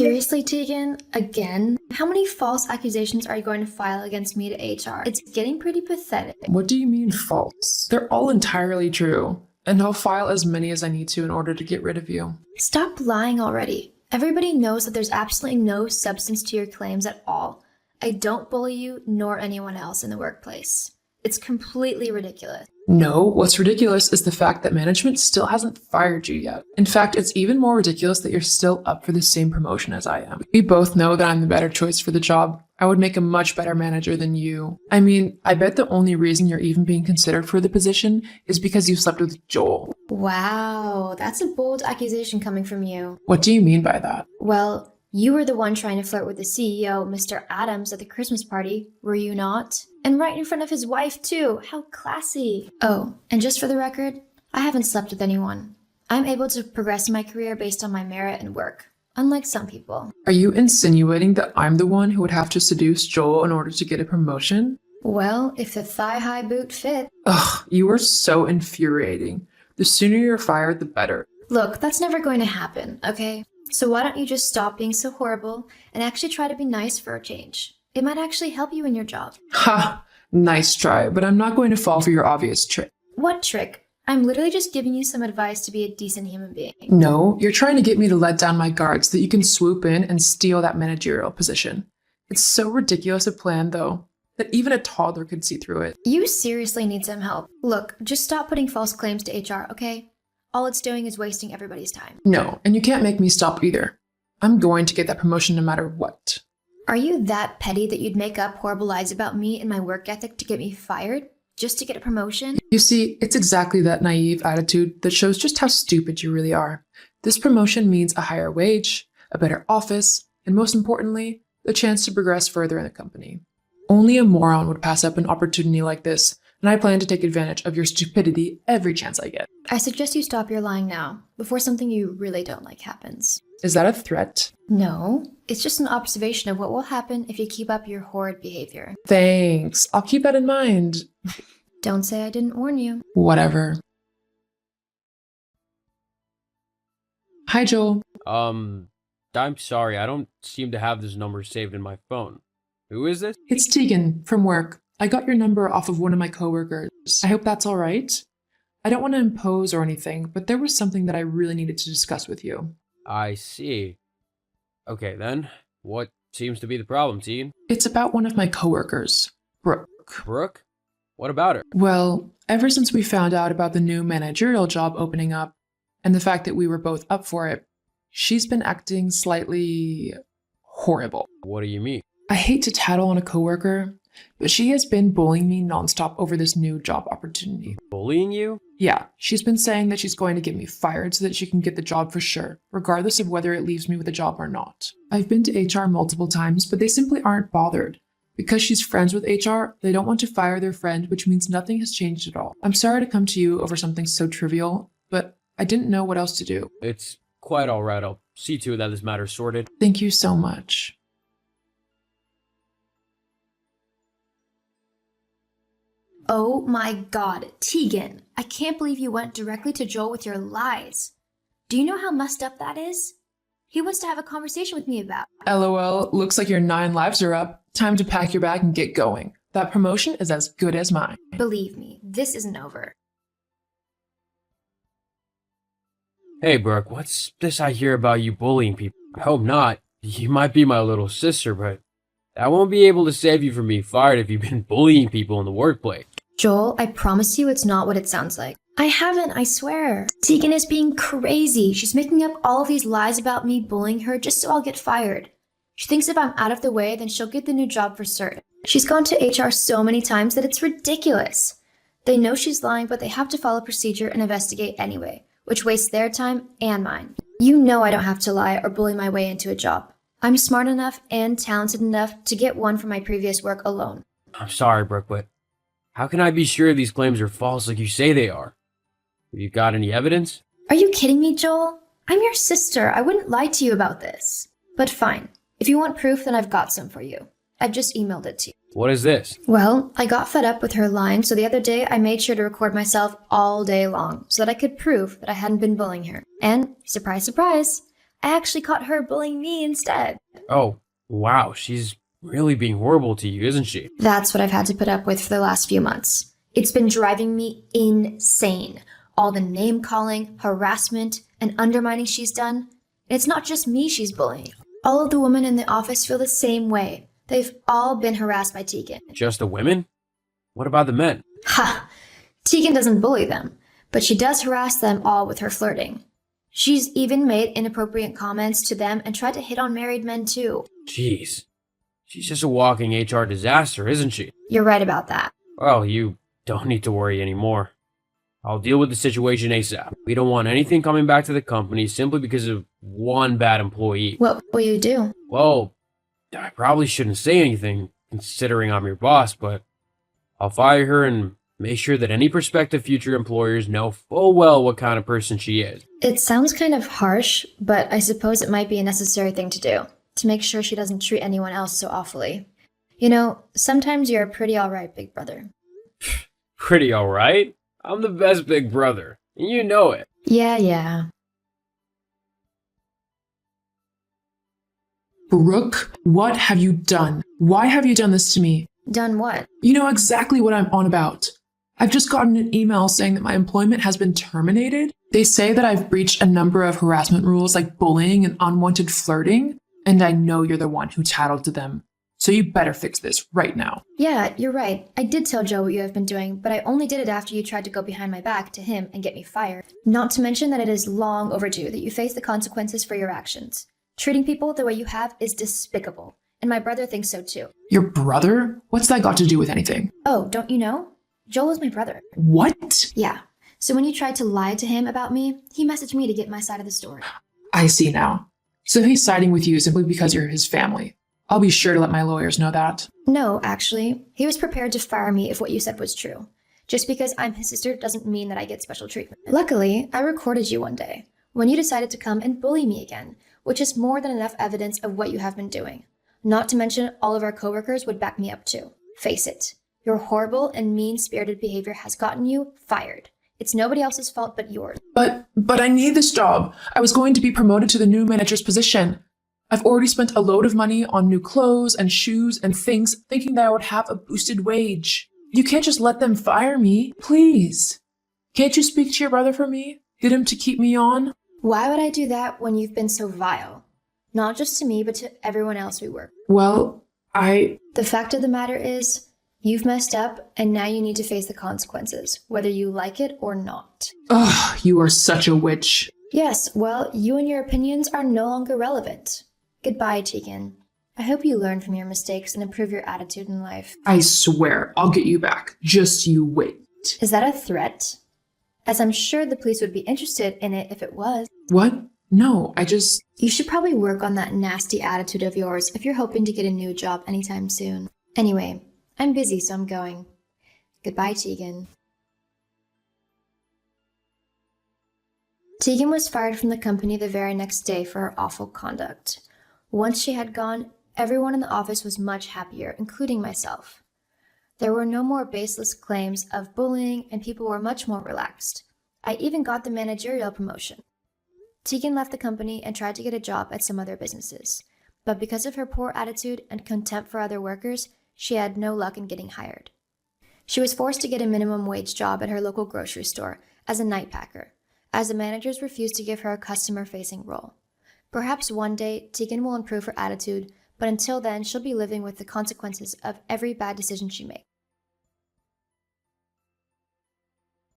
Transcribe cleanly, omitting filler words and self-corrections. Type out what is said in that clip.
Seriously, Tegan? Again? How many false accusations are you going to file against me to HR? It's getting pretty pathetic. What do you mean false? They're all entirely true, and I'll file as many as I need to in order to get rid of you. Stop lying already. Everybody knows that there's absolutely no substance to your claims at all. I don't bully you nor anyone else in the workplace. It's completely ridiculous. No, what's ridiculous is the fact that management still hasn't fired you yet. In fact, it's even more ridiculous that you're still up for the same promotion as I am. We both know that I'm the better choice for the job. I would make a much better manager than you. I mean, I bet the only reason you're even being considered for the position is because you slept with Joel. Wow, that's a bold accusation coming from you. What do you mean by that? Well, you were the one trying to flirt with the CEO, Mr. Adams, at the Christmas party, were you not? And right in front of his wife, too. How classy. Oh, and just for the record, I haven't slept with anyone. I'm able to progress in my career based on my merit and work, unlike some people. Are you insinuating that I'm the one who would have to seduce Joel in order to get a promotion? Well, if the thigh-high boot fit. Ugh, you are so infuriating. The sooner you're fired, the better. Look, that's never going to happen, okay? So why don't you just stop being so horrible and actually try to be nice for a change? It might actually help you in your job. Ha! Nice try, but I'm not going to fall for your obvious trick. What trick? I'm literally just giving you some advice to be a decent human being. No, you're trying to get me to let down my guard so that you can swoop in and steal that managerial position. It's so ridiculous a plan, though, that even a toddler could see through it. You seriously need some help. Look, just stop putting false claims to HR, okay? All it's doing is wasting everybody's time. No, and you can't make me stop either. I'm going to get that promotion no matter what. Are you that petty that you'd make up horrible lies about me and my work ethic to get me fired? Just to get a promotion? You see, it's exactly that naive attitude that shows just how stupid you really are. This promotion means a higher wage, a better office, and most importantly, the chance to progress further in the company. Only a moron would pass up an opportunity like this, and I plan to take advantage of your stupidity every chance I get. I suggest you stop your lying now, before something you really don't like happens. Is that a threat? No, it's just an observation of what will happen if you keep up your horrid behavior. Thanks. I'll keep that in mind. Don't say I didn't warn you. Whatever. Hi, Joel. I'm sorry, I don't seem to have this number saved in my phone. Who is this? It's Tegan from work. I got your number off of one of my coworkers. I hope that's all right. I don't want to impose or anything, but there was something that I really needed to discuss with you. I see. Okay then, what seems to be the problem, Tegan? It's about one of my coworkers, Brooke. Brooke? What about her? Well, ever since we found out about the new managerial job opening up, and the fact that we were both up for it, she's been acting slightly horrible. What do you mean? I hate to tattle on a coworker, but she has been bullying me nonstop over this new job opportunity. Bullying you? Yeah, she's been saying that she's going to get me fired so that she can get the job for sure, regardless of whether it leaves me with a job or not. I've been to HR multiple times, but they simply aren't bothered. Because she's friends with HR, they don't want to fire their friend, which means nothing has changed at all. I'm sorry to come to you over something so trivial, but I didn't know what else to do. It's quite alright, I'll see to it that this matter's sorted. Thank you so much. Oh my god, Tegan, I can't believe you went directly to Joel with your lies. Do you know how messed up that is? He wants to have a conversation with me about. LOL, looks like your 9 lives are up. Time to pack your bag and get going. That promotion is as good as mine. Believe me, this isn't over. Hey Brooke, what's this I hear about you bullying people? I hope not. You might be my little sister, but I won't be able to save you from being fired if you've been bullying people in the workplace. Joel, I promise you it's not what it sounds like. I haven't, I swear. Tegan is being crazy. She's making up all of these lies about me bullying her just so I'll get fired. She thinks if I'm out of the way, then she'll get the new job for certain. She's gone to HR so many times that it's ridiculous. They know she's lying, but they have to follow procedure and investigate anyway, which wastes their time and mine. You know I don't have to lie or bully my way into a job. I'm smart enough and talented enough to get one from my previous work alone. I'm sorry, Brooke, but how can I be sure these claims are false like you say they are? Have you got any evidence? Are you kidding me, Joel? I'm your sister. I wouldn't lie to you about this. But fine. If you want proof, then I've got some for you. I've just emailed it to you. What is this? Well, I got fed up with her lying, so the other day I made sure to record myself all day long so that I could prove that I hadn't been bullying her. And, surprise, surprise, I actually caught her bullying me instead. Oh, wow, she's really being horrible to you, isn't she? That's what I've had to put up with for the last few months. It's been driving me insane. All the name calling, harassment, and undermining she's done. And it's not just me she's bullying. All of the women in the office feel the same way. They've all been harassed by Tegan. Just the women? What about the men? Ha! Tegan doesn't bully them, but she does harass them all with her flirting. She's even made inappropriate comments to them and tried to hit on married men too. Jeez. She's just a walking HR disaster, isn't she? You're right about that. Well, you don't need to worry anymore. I'll deal with the situation ASAP. We don't want anything coming back to the company simply because of one bad employee. What will you do? Well, I probably shouldn't say anything, considering I'm your boss, but I'll fire her and make sure that any prospective future employers know full well what kind of person she is. It sounds kind of harsh, but I suppose it might be a necessary thing to do, to make sure she doesn't treat anyone else so awfully. You know, sometimes you're pretty alright, big brother. Pretty alright? I'm the best big brother, and you know it. Yeah. Brooke, what have you done? Why have you done this to me? Done what? You know exactly what I'm on about. I've just gotten an email saying that my employment has been terminated. They say that I've breached a number of harassment rules like bullying and unwanted flirting, and I know you're the one who tattled to them. So you better fix this right now. Yeah, you're right. I did tell Joe what you have been doing, but I only did it after you tried to go behind my back to him and get me fired. Not to mention that it is long overdue that you face the consequences for your actions. Treating people the way you have is despicable, and my brother thinks so too. Your brother? What's that got to do with anything? Oh, don't you know? Joel is my brother. What? Yeah. So when you tried to lie to him about me, he messaged me to get my side of the story. I see now. So he's siding with you simply because you're his family. I'll be sure to let my lawyers know that. No, actually. He was prepared to fire me if what you said was true. Just because I'm his sister doesn't mean that I get special treatment. Luckily, I recorded you one day, when you decided to come and bully me again, which is more than enough evidence of what you have been doing. Not to mention, all of our coworkers would back me up too. Face it, your horrible and mean-spirited behavior has gotten you fired. It's nobody else's fault but yours. But I need this job. I was going to be promoted to the new manager's position. I've already spent a load of money on new clothes and shoes and things, thinking that I would have a boosted wage. You can't just let them fire me, please. Can't you speak to your brother for me? Get him to keep me on? Why would I do that when you've been so vile? Not just to me, but to everyone else we work. Well, The fact of the matter is, you've messed up, and now you need to face the consequences, whether you like it or not. Ugh, you are such a witch. Yes, well, you and your opinions are no longer relevant. Goodbye, Tegan. I hope you learn from your mistakes and improve your attitude in life. I swear, I'll get you back. Just you wait. Is that a threat? As I'm sure the police would be interested in it if it was. What? No, You should probably work on that nasty attitude of yours if you're hoping to get a new job anytime soon. Anyway, I'm busy, so I'm going. Goodbye, Tegan. Tegan was fired from the company the very next day for her awful conduct. Once she had gone, everyone in the office was much happier, including myself. There were no more baseless claims of bullying, and people were much more relaxed. I even got the managerial promotion. Tegan left the company and tried to get a job at some other businesses, but because of her poor attitude and contempt for other workers, she had no luck in getting hired. She was forced to get a minimum wage job at her local grocery store as a night packer, as the managers refused to give her a customer-facing role. Perhaps one day, Tegan will improve her attitude, but until then, she'll be living with the consequences of every bad decision she makes.